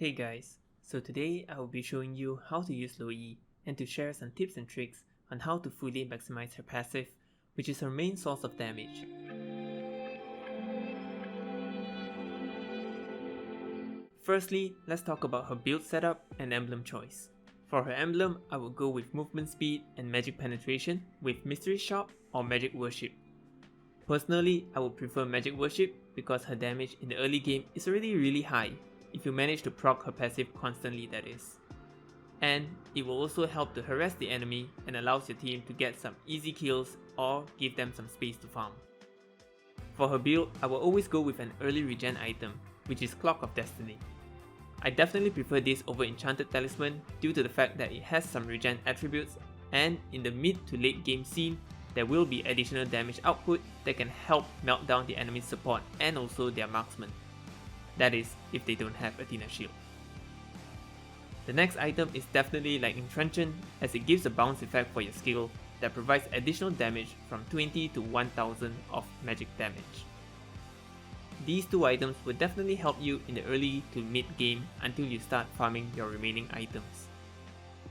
Hey guys, so today I will be showing you how to use Luo Yi and to share some tips and tricks on how to fully maximize her passive, which is her main source of damage. Firstly, let's talk about her build setup and emblem choice. For her emblem, I will go with movement speed and magic penetration with mystery shop or magic worship. Personally, I would prefer magic worship because her damage in the early game is already really high, if you manage to proc her passive constantly, that is. And it will also help to harass the enemy and allows your team to get some easy kills or give them some space to farm. For her build, I will always go with an early regen item, which is Clock of Destiny. I definitely prefer this over Enchanted Talisman due to the fact that it has some regen attributes, and in the mid to late game scene, there will be additional damage output that can help melt down the enemy's support and also their marksman. That is, if they don't have Athena Shield. The next item is definitely Lightning Truncheon, as it gives a bounce effect for your skill that provides additional damage from 20 to 1000 of magic damage. These two items will definitely help you in the early to mid game until you start farming your remaining items.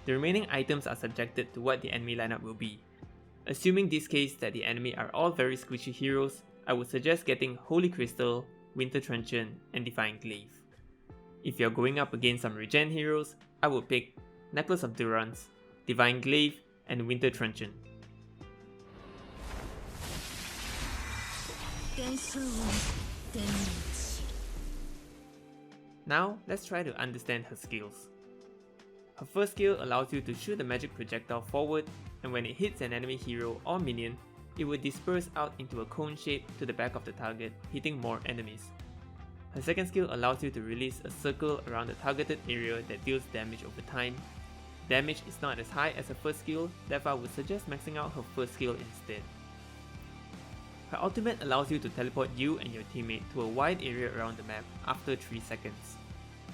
The remaining items are subjected to what the enemy lineup will be. Assuming this case that the enemy are all very squishy heroes, I would suggest getting Holy Crystal, Winter Truncheon, and Divine Glaive. If you're going up against some regen heroes, I would pick Necklace of Durance, Divine Glaive, and Winter Truncheon. Now, let's try to understand her skills. Her first skill allows you to shoot a magic projectile forward, and when it hits an enemy hero or minion, it will disperse out into a cone shape to the back of the target, hitting more enemies. Her second skill allows you to release a circle around the targeted area that deals damage over time. Damage is not as high as her first skill, therefore I would suggest maxing out her first skill instead. Her ultimate allows you to teleport you and your teammate to a wide area around the map after 3 seconds.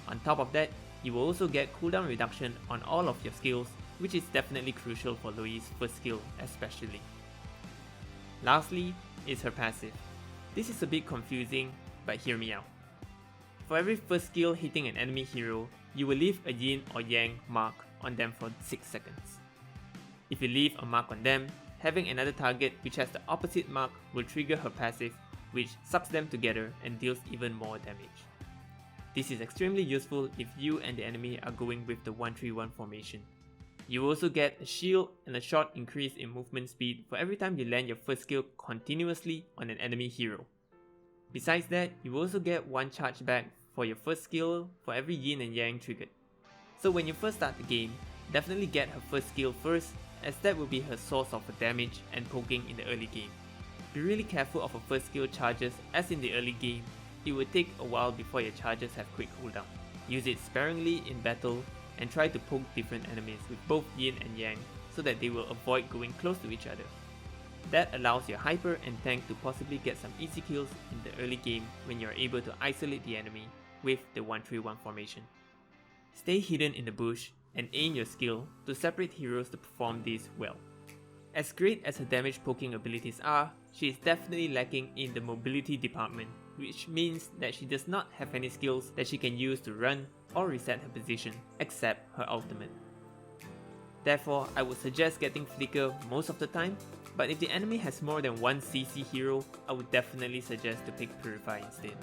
On top of that, you will also get cooldown reduction on all of your skills, which is definitely crucial for Luo Yi's first skill especially. Lastly is her passive. This is a bit confusing, but hear me out. For every first skill hitting an enemy hero, you will leave a yin or yang mark on them for 6 seconds. If you leave a mark on them, having another target which has the opposite mark will trigger her passive, which sucks them together and deals even more damage. This is extremely useful if you and the enemy are going with the 1-3-1 formation. You will also get a shield and a short increase in movement speed for every time you land your first skill continuously on an enemy hero. Besides that, you will also get 1 charge back for your first skill for every yin and yang triggered. So when you first start the game, definitely get her first skill first, as that will be her source of damage and poking in the early game. Be really careful of her first skill charges, as in the early game, it will take a while before your charges have quick cooldown. Use it sparingly in battle and try to poke different enemies with both yin and yang so that they will avoid going close to each other. That allows your hyper and tank to possibly get some easy kills in the early game when you are able to isolate the enemy with the 1-3-1 formation. Stay hidden in the bush and aim your skill to separate heroes to perform this well. As great as her damage poking abilities are, she is definitely lacking in the mobility department, which means that she does not have any skills that she can use to run or reset her position except her ultimate. Therefore, I would suggest getting Flicker most of the time, but if the enemy has more than one CC hero, I would definitely suggest to pick Purify instead.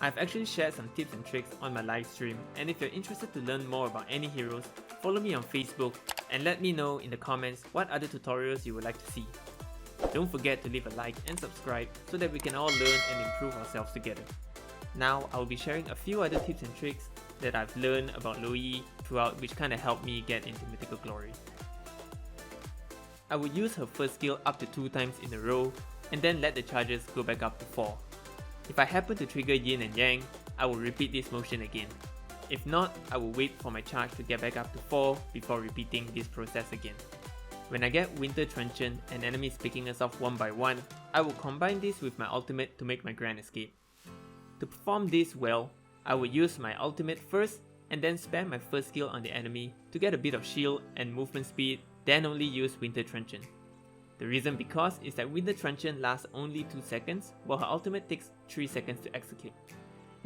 I've actually shared some tips and tricks on my live stream, and if you're interested to learn more about any heroes, follow me on Facebook and let me know in the comments what other tutorials you would like to see. Don't forget to leave a like and subscribe so that we can all learn and improve ourselves together. Now, I will be sharing a few other tips and tricks that I've learned about Luo Yi throughout, which kinda helped me get into Mythical Glory. I would use her first skill up to 2 times in a row and then let the charges go back up to 4. If I happen to trigger yin and yang, I will repeat this motion again. If not, I will wait for my charge to get back up to 4 before repeating this process again. When I get Winter Truncheon and enemies picking us off one by one, I will combine this with my ultimate to make my grand escape. To perform this well, I will use my ultimate first and then spam my first skill on the enemy to get a bit of shield and movement speed, then only use Winter Truncheon. The reason because is that Winter Truncheon lasts only 2 seconds, while her ultimate takes 3 seconds to execute.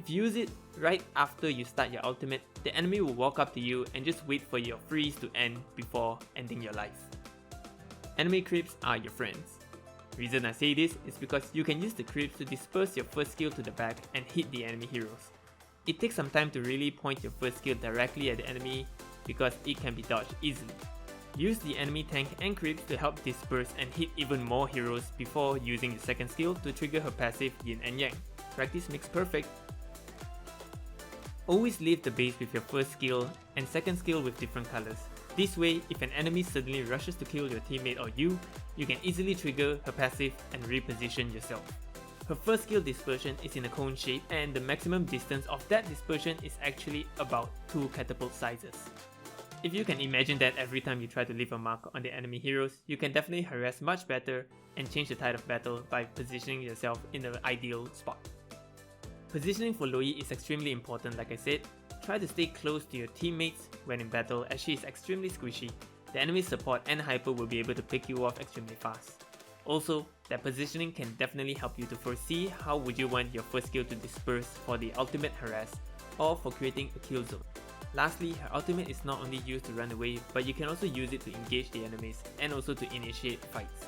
If you use it right after you start your ultimate, the enemy will walk up to you and just wait for your freeze to end before ending your life. Enemy creeps are your friends. Reason I say this is because you can use the creeps to disperse your first skill to the back and hit the enemy heroes. It takes some time to really point your first skill directly at the enemy because it can be dodged easily. Use the enemy tank and creeps to help disperse and hit even more heroes before using the second skill to trigger her passive Yin and Yang. Practice makes perfect. Always leave the base with your first skill and second skill with different colors. This way, if an enemy suddenly rushes to kill your teammate or you can easily trigger her passive and reposition yourself. Her first skill dispersion is in a cone shape and the maximum distance of that dispersion is actually about 2 catapult sizes. If you can imagine that every time you try to leave a mark on the enemy heroes, you can definitely harass much better and change the tide of battle by positioning yourself in the ideal spot. Positioning for Luo Yi is extremely important, like I said. Try to stay close to your teammates when in battle as she is extremely squishy. The enemy support and hyper will be able to pick you off extremely fast. Also, that positioning can definitely help you to foresee how would you want your first skill to disperse for the ultimate harass or for creating a kill zone. Lastly, her ultimate is not only used to run away, but you can also use it to engage the enemies and also to initiate fights.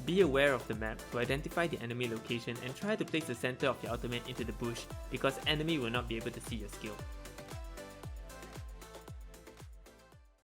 Be aware of the map to identify the enemy location and try to place the center of your ultimate into the bush because enemy will not be able to see your skill.